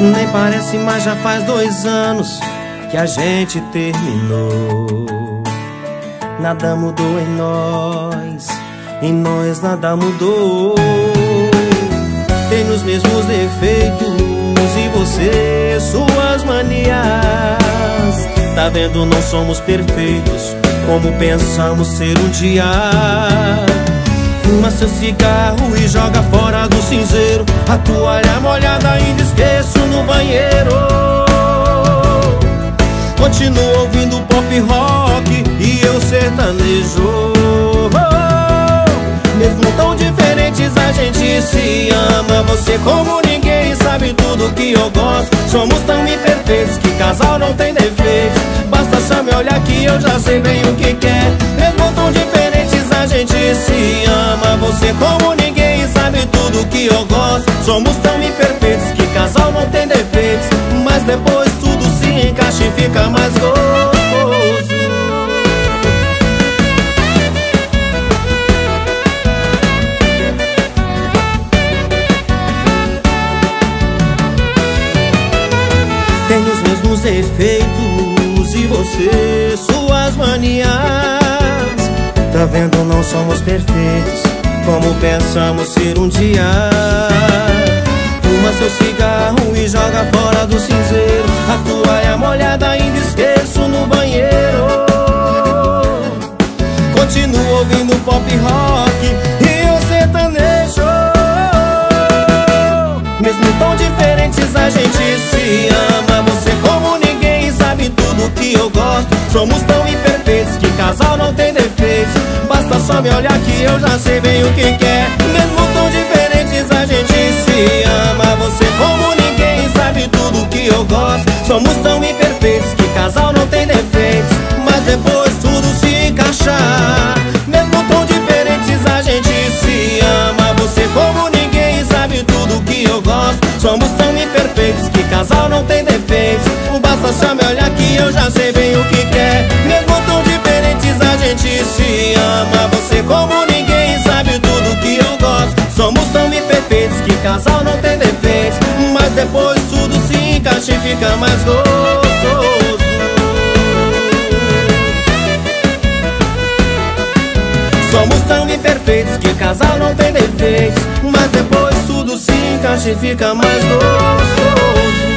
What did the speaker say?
Nem parece, mas já faz 2 anos que a gente terminou. Nada mudou em nós nada mudou. Tem os mesmos defeitos e você, suas manias. Tá vendo, não somos perfeitos como pensamos ser um dia. Fuma seu cigarro e joga fora do cinzeiro. A toalha molhada ainda esqueço no banheiro. Continuo ouvindo pop rock e eu sertanejo. Mesmo tão diferentes a gente se ama. Você como ninguém sabe tudo que eu gosto. Somos tão imperfeitos que casal não tem defeitos. Basta só me olhar que eu já sei bem o que quer. Mesmo tão diferentes a gente se ama. Você como ninguém sabe tudo que eu gosto. Somos tão imperfeitos que casal não tem defeitos. Mas depois tudo se encaixa e fica mais gostoso. Tem os mesmos defeitos e você, suas manias. Tá vendo, não somos perfeitos como pensamos ser um dia. Fuma seu cigarro e joga fora do cinzeiro. A toalha molhada ainda esqueço no banheiro. Continuo ouvindo pop rock e eu sertanejo. Mesmo tão diferentes a gente se ama. Você como ninguém sabe tudo que eu gosto. Somos tão imperfeitos que casal não tem defeitos. Basta só me olhar que eu já sei bem o que quer. Mesmo tão diferentes a gente se ama. Você como ninguém sabe tudo que eu gosto. Somos tão imperfeitos que casal não tem defeitos. Mas depois tudo se encaixar. Mesmo tão diferentes a gente se ama. Você como ninguém sabe tudo que eu gosto. Somos tão imperfeitos que casal não tem defeitos. Basta só me olhar que eu já sei bem o que quer. Mesmo tão diferentes a gente se ama. Você como ninguém sabe tudo que eu gosto. Somos tão imperfeitos que casal não tem defeitos. Mas depois tudo se encaixa e fica mais gostoso. Somos tão imperfeitos que casal não tem defeitos. Mas depois tudo se encaixa e fica mais gostoso.